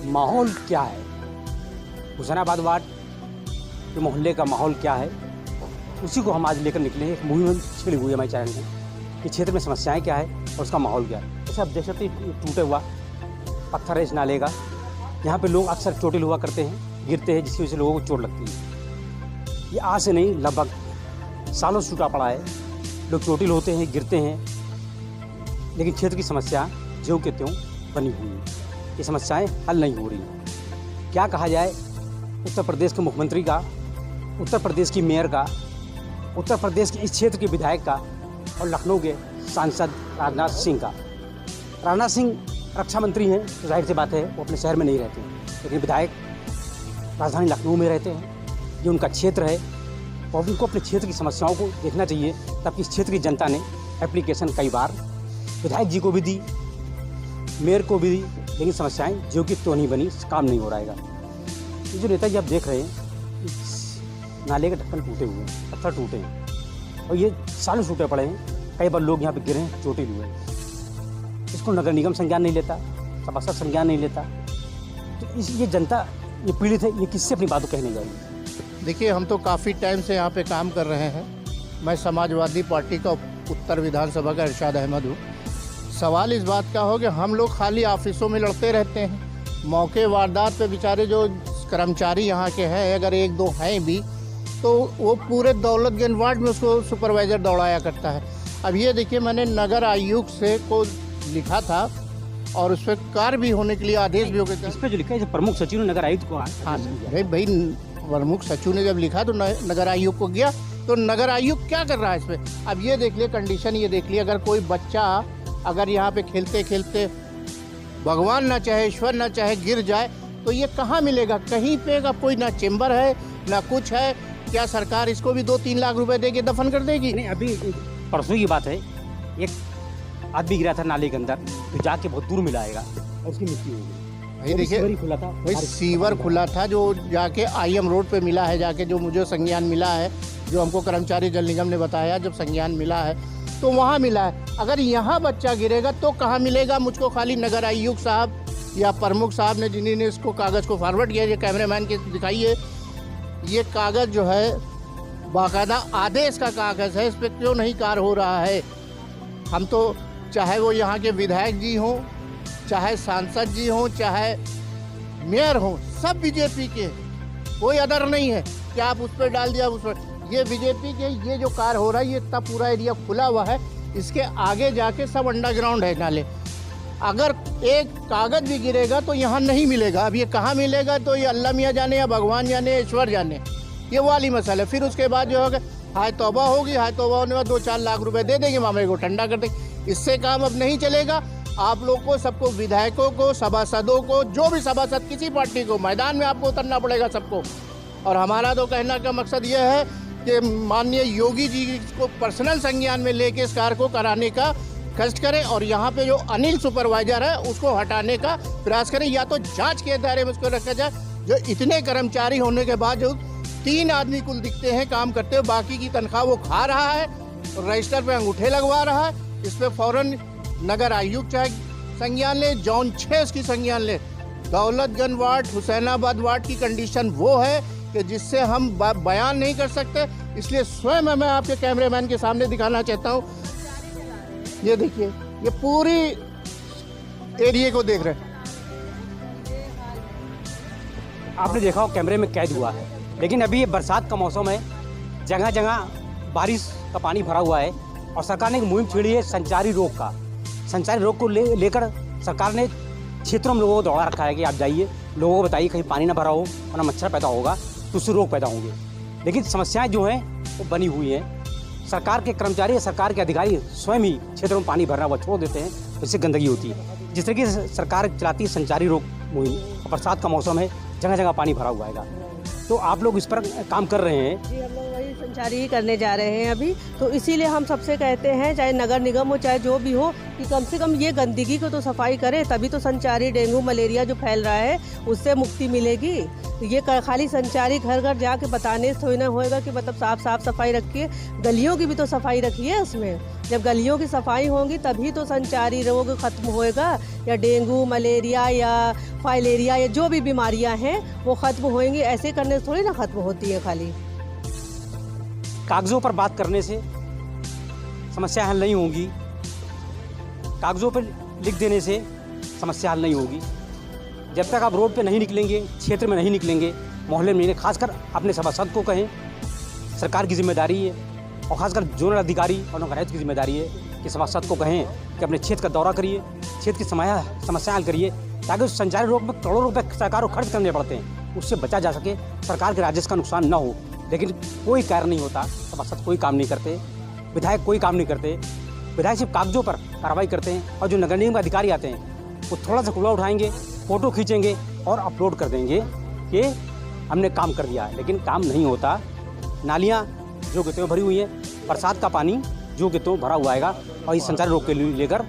माहौल क्या है, हुसैनाबाद वार्ड के मोहल्ले का माहौल क्या है, उसी को हम आज लेकर निकले हैं। एक मुहिम छिड़ी हुई है हमारे चैनल में कि क्षेत्र में समस्याएं क्या है और उसका माहौल क्या है। जैसे आप देख सकते हैं टूटे हुआ पत्थर है इस नाले का, यहाँ पे लोग अक्सर चोटिल हुआ करते हैं, गिरते हैं, जिसकी वजह से लोगों को चोट लगती है। ये आज से नहीं, लगभग सालों से टूटा पड़ा है। लोग चोटिल होते हैं, गिरते हैं, लेकिन क्षेत्र की समस्या ज्यों के त्यों बनी हुई है। ये समस्याएं हल नहीं हो रही। क्या कहा जाए उत्तर प्रदेश के मुख्यमंत्री का, उत्तर प्रदेश की मेयर का, उत्तर प्रदेश के इस क्षेत्र के विधायक का और लखनऊ के सांसद राजनाथ सिंह का। राजनाथ सिंह रक्षा मंत्री हैं, तो जाहिर सी बात है वो अपने शहर में नहीं रहते हैं, लेकिन विधायक राजधानी लखनऊ में रहते हैं। ये उनका क्षेत्र है और उनको अपने क्षेत्र की समस्याओं को देखना चाहिए। तब इस क्षेत्र की जनता ने एप्लीकेशन कई बार विधायक जी को भी दी, मेयर को भी दी, लेकिन समस्याएं जो कि तो नहीं बनी, काम नहीं हो रहा है। ये जो नेताजी आप देख रहे हैं, इस नाले के ढक्कन टूटे हुए हैं, पत्थर टूटे हैं और ये सालों टूटे पड़े हैं। कई बार लोग यहाँ पे गिरे हैं, चोटिल हुए हैं। इसको नगर निगम संज्ञान नहीं लेता, सभासद संज्ञान नहीं लेता, तो ये जनता ये पीड़ित है, ये किससे अपनी बातों कहने जाएगी। देखिए, हम तो काफ़ी टाइम से यहाँ पे काम कर रहे हैं। मैं समाजवादी पार्टी का उत्तर विधानसभा का इरशाद अहमद हूँ। सवाल इस बात का हो कि हम लोग खाली ऑफिसों में लड़ते रहते हैं, मौके वारदात पे बेचारे जो कर्मचारी यहाँ के हैं, अगर एक दो हैं भी, तो वो पूरे दौलतगंज वार्ड में उसको सुपरवाइज़र दौड़ाया करता है। अब ये देखिए, मैंने नगर आयुक्त से को लिखा था और उस पर कार्य भी होने के लिए आदेश भी हो गया। इस पर जो लिखा है प्रमुख सचिव ने नगर आयुक्त को, हाँ अरे भाई, प्रमुख सचिव ने जब लिखा तो नगर आयुक्त को गया, तो नगर आयुक्त क्या कर रहा है इस पर। अब ये देख लिए कंडीशन, ये देख लिए, अगर कोई बच्चा अगर यहाँ पे खेलते खेलते भगवान ना चाहे ईश्वर ना चाहे गिर जाए, तो ये कहाँ मिलेगा, कहीं पे का कोई ना चेम्बर है ना कुछ है। क्या सरकार इसको भी 2-3 लाख रुपए देके दफन कर देगी? नहीं, अभी परसों की बात है, एक आदमी गिरा था नाले के अंदर, तो जाके बहुत दूर मिलाएगा और उसकी मृत्यु हो गई। भाई देखिए, खुला था, भाई सीवर खुला था जो जाके IM रोड पे मिला है, जाके जो मुझे संज्ञान मिला है, जो हमको कर्मचारी जल निगम ने बताया, जब संज्ञान मिला है तो वहाँ मिला है। अगर यहाँ बच्चा गिरेगा तो कहाँ मिलेगा? मुझको खाली नगर आयुक्त साहब या प्रमुख साहब ने, जिन्होंने इसको कागज़ को फॉरवर्ड किया, ये कैमरामैन के दिखाइए, ये कागज़ जो है बाकायदा आदेश का कागज़ है, इस पर क्यों नहीं कार्य हो रहा है? हम तो चाहे वो यहाँ के विधायक जी हों, चाहे सांसद जी हों, चाहे मेयर हों, सब बीजेपी के, कोई अदर नहीं है कि आप उस पर डाल दिया उस पर। ये बीजेपी के, ये जो कार्य हो रहा है, ये इतना पूरा एरिया खुला हुआ है, इसके आगे जाके सब अंडरग्राउंड है नाले। अगर एक कागज़ भी गिरेगा तो यहाँ नहीं मिलेगा। अब ये कहाँ मिलेगा, तो ये अल्लाह मियाँ जाने या भगवान जाने, ईश्वर जाने, ये वाली मसला है। फिर उसके बाद जो होगा, हाय तौबा होगी, हाय तौबा होने के बाद 2-4 लाख रुपए दे देंगे, मामले को ठंडा कर देंगे। इससे काम अब नहीं चलेगा। आप लोग को, सबको, विधायकों को, सभासदों को, जो भी सभासद किसी पार्टी को, मैदान में आपको उतरना पड़ेगा सबको। और हमारा तो कहना का मकसद ये है कि माननीय योगी जी को पर्सनल संज्ञान में लेके इस कार्य को कराने का कष्ट करें, और यहाँ पे जो अनिल सुपरवाइजर है उसको हटाने का प्रयास करें, या तो जांच के दायरे में उसको रखा जाए। जो इतने कर्मचारी होने के बाद जो 3 आदमी कुल दिखते हैं काम करते हुए, बाकी की तनख्वाह वो खा रहा है और रजिस्टर पे अंगूठे लगवा रहा है। इस पर फौरन नगर आयुक्त चाहे संज्ञान ले, जोन 6 इसकी संज्ञान ले। दौलतगंज वार्ड, हुसैनाबाद वार्ड की कंडीशन वो है कि जिससे हम बयान नहीं कर सकते, इसलिए स्वयं मैं आपके कैमरेमैन के सामने दिखाना चाहता हूँ। ये देखिए, ये पूरी एरिया को देख रहे हैं। आपने देखा हो कैमरे में कैद हुआ है, लेकिन अभी ये बरसात का मौसम है, जगह जगह बारिश का पानी भरा हुआ है और सरकार ने एक मुहिम छेड़ी है संचारी रोग का। संचारी रोग को लेकर सरकार ने क्षेत्रों में लोगों को दौड़ा रखा है कि आप जाइए, लोगों को बताइए कहीं पानी ना भरा हो, वरना मच्छर पैदा होगा तो उससे रोग पैदा होंगे। लेकिन समस्याएं जो हैं वो बनी हुई हैं। सरकार के कर्मचारी या सरकार के अधिकारी स्वयं ही क्षेत्रों में पानी भरना वो छोड़ देते हैं, इससे गंदगी होती है। जिस तरीके से सरकार चलाती है संचारी रोग मुहिम, बरसात का मौसम है, जगह जगह पानी भरा हुआ है, तो आप लोग इस पर काम कर रहे हैं। जी, हम लोग वही संचारी ही करने जा रहे हैं अभी, तो इसीलिए हम सबसे कहते हैं, चाहे नगर निगम हो चाहे जो भी हो, कि कम से कम ये गंदगी को तो सफाई करे, तभी तो संचारी डेंगू मलेरिया जो फैल रहा है उससे मुक्ति मिलेगी। ये खाली संचारी घर घर जाके बताने से थोड़ी ना होएगा कि मतलब साफ सफाई रखिए, गलियों की भी तो सफाई रखिए उसमें। जब गलियों की सफाई होगी तभी तो संचारी रोग खत्म होएगा, या डेंगू, मलेरिया या फाइलेरिया या जो भी बीमारियां हैं वो खत्म होएंगी। ऐसे करने से थोड़ी ना खत्म होती है। खाली कागज़ों पर बात करने से समस्या हल नहीं होगी, कागज़ों पर लिख देने से समस्या हल नहीं होगी। जब तक आप रोड पे नहीं निकलेंगे, क्षेत्र में नहीं निकलेंगे, मोहल्ले में नहीं, खासकर अपने सभासद को कहें, सरकार की जिम्मेदारी है, और खासकर जोनल अधिकारी और नगर आयुक्त की जिम्मेदारी है कि सभासद को कहें कि अपने क्षेत्र का दौरा करिए, क्षेत्र की समस्याएं हल करिए, ताकि उस संचारी रोग में करोड़ों रुपए सरकार को खर्च करने पड़ते हैं, उससे बचा जा सके, सरकार के राजस्व का नुकसान न हो। लेकिन कोई कार्य नहीं होता, सभासद कोई काम नहीं करते, विधायक कोई काम नहीं करते, विधायक सिर्फ कागजों पर कार्रवाई करते हैं, और जो नगर निगम के अधिकारी आते हैं वो थोड़ा सा कूड़ा उठाएंगे, फ़ोटो खींचेंगे और अपलोड कर देंगे कि हमने काम कर दिया है, लेकिन काम नहीं होता। नालियाँ जो कि त्यों भरी हुई हैं, बरसात का पानी जो कि त्यों भरा हुआ आएगा, और इस संचारी रोग के लिए लेकर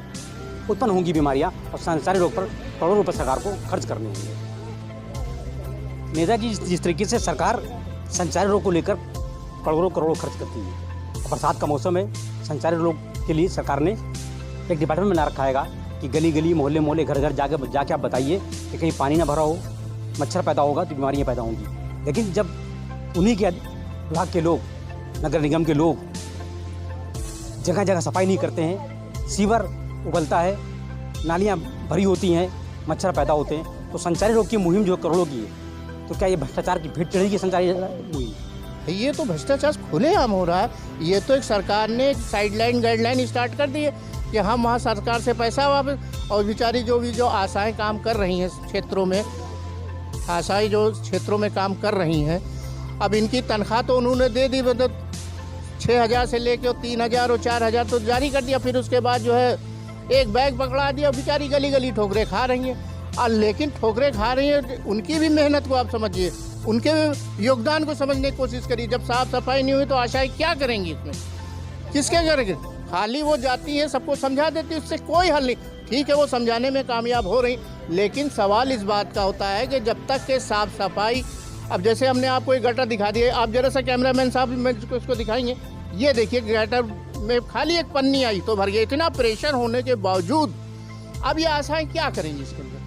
उत्पन्न होंगी बीमारियाँ, और संचारी रोग पर करोड़ों रुपये सरकार को खर्च करने होंगे। नेताजी जिस तरीके से सरकार संचारी रोग को लेकर करोड़ों खर्च करती है, बरसात का मौसम है, संचारी रोग के लिए सरकार ने एक डिपार्टमेंट बना रखा है कि गली गली, मोहल्ले मोहल्ले, घर घर जाके आप बताइए कि कहीं पानी ना भरा हो, मच्छर पैदा होगा तो बीमारियाँ पैदा होंगी। लेकिन जब उन्हीं के विभाग के लोग, नगर निगम के लोग जगह जगह सफाई नहीं करते हैं, सीवर उगलता है, नालियाँ भरी होती हैं, मच्छर पैदा होते हैं, तो संचारी रोग की मुहिम जो करोड़ों की है, तो क्या ये भ्रष्टाचार की भेंट चढ़ेगी संचारी मुहिम? ये तो भ्रष्टाचार खुलेआम हो रहा है। ये तो एक सरकार ने साइडलाइन गाइडलाइन स्टार्ट कर दी है कि हम वहाँ सरकार से पैसा वापस, और बेचारी जो आशाएं काम कर रही हैं क्षेत्रों में, आशाएं जो क्षेत्रों में काम कर रही हैं, अब इनकी तनख्वाह तो उन्होंने दे दी, मतलब 6,000 से लेकर 3,000 और 4,000 तो जारी कर दिया। फिर उसके बाद जो है एक बैग पकड़ा दिया, बेचारी गली गली ठोकरें खा रही हैं। और लेकिन ठोकरें खा रही हैं, उनकी भी मेहनत को आप समझिए, उनके योगदान को समझने की कोशिश करिए। जब साफ सफाई नहीं हुई तो आशाएं क्या करेंगी इसमें, किसके करेंगे? खाली वो जाती है, सबको समझा देती है, उससे कोई हल नहीं। ठीक है, वो समझाने में कामयाब हो रही, लेकिन सवाल इस बात का होता है कि जब तक के साफ सफाई, अब जैसे हमने आपको एक गटर दिखा दिया, आप जरा सा कैमरामैन साहब में इसको दिखाएंगे, ये देखिए गटर में खाली एक पन्नी आई तो भर गया। इतना प्रेशर होने के बावजूद अब ये आशाएं क्या करेंगी इसके अंदर?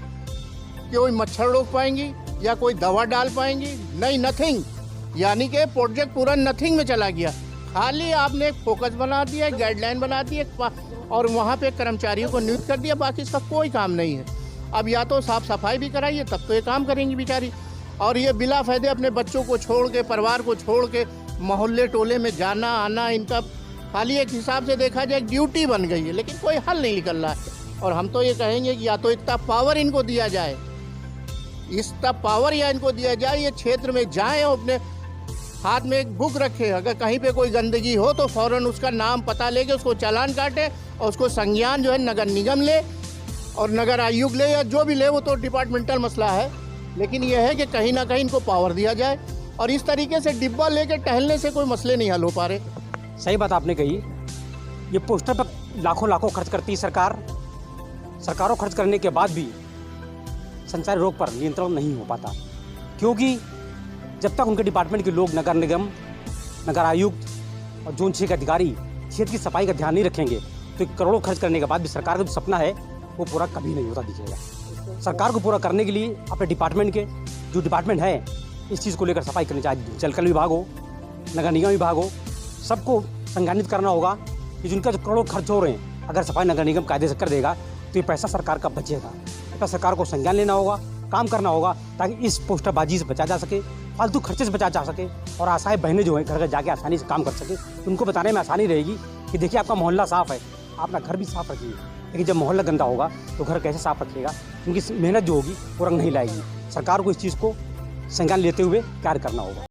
कि कोई मच्छर रोक पाएंगी या कोई दवा डाल पाएंगी? नहीं, नथिंग। यानी कि प्रोजेक्ट पूरा नथिंग में चला गया। खाली आपने एक फोकस बना दिया, एक गाइडलाइन बना दी, और वहाँ पे कर्मचारियों को नियुक्त कर दिया, बाकी इसका कोई काम नहीं है। अब या तो साफ सफाई भी कराइए, तब तो ये काम करेंगी बेचारी। और ये बिला फायदे अपने बच्चों को छोड़ के, परिवार को छोड़ के मोहल्ले टोले में जाना आना, इनका खाली एक हिसाब से देखा जाए ड्यूटी बन गई है, लेकिन कोई हल नहीं निकल रहा है। और हम तो ये कहेंगे कि या तो इतना पावर इनको दिया जाए, इतना पावर या इनको दिया जाए, ये क्षेत्र में जाएं और अपने हाथ में एक बुक रखे, अगर कहीं पे कोई गंदगी हो तो फौरन उसका नाम पता लेके उसको चालान काटे, और उसको संज्ञान जो है नगर निगम ले और नगर आयुक्त ले, या जो भी ले, वो तो डिपार्टमेंटल मसला है। लेकिन यह है कि कहीं ना कहीं इनको पावर दिया जाए, और इस तरीके से डिब्बा लेके टहलने से कोई मसले नहीं हल हो पा रहे। सही बात आपने कही। ये पोस्टर पर लाखों खर्च करती है सरकार, सरकारों खर्च करने के बाद भी संचारी रोग पर नियंत्रण नहीं हो पाता, क्योंकि जब तक उनके डिपार्टमेंट के लोग, नगर निगम, नगर आयुक्त और जोन 6 के अधिकारी क्षेत्र की सफाई का ध्यान नहीं रखेंगे, तो करोड़ों खर्च करने के बाद भी सरकार का जो सपना है वो पूरा कभी नहीं होता दिखेगा। सरकार को पूरा करने के लिए अपने डिपार्टमेंट के जो डिपार्टमेंट है इस चीज़ को लेकर सफाई करनी चाहिए। जलकल विभाग हो, नगर निगम विभाग हो, सबको संज्ञानित करना होगा कि जिनका जो करोड़ों खर्च हो रहे हैं, अगर सफाई नगर निगम कायदे से कर देगा तो ये पैसा सरकार का बचेगा। तो सरकार को संज्ञान लेना होगा, काम करना होगा, ताकि इस पोस्टरबाजी से बचा जा सके, फालतू खर्चे से बचा जा सके, और आशाएं बहनें जो हैं घर घर जाके आसानी से काम कर सके। उनको बताने में आसानी रहेगी कि देखिए आपका मोहल्ला साफ़ है, अपना घर भी साफ़ रखिए। लेकिन जब मोहल्ला गंदा होगा तो घर कैसे साफ़ रखिएगा? उनकी मेहनत जो होगी वो रंग नहीं लाएगी। सरकार को इस चीज़ को संज्ञान लेते हुए कार्य करना होगा।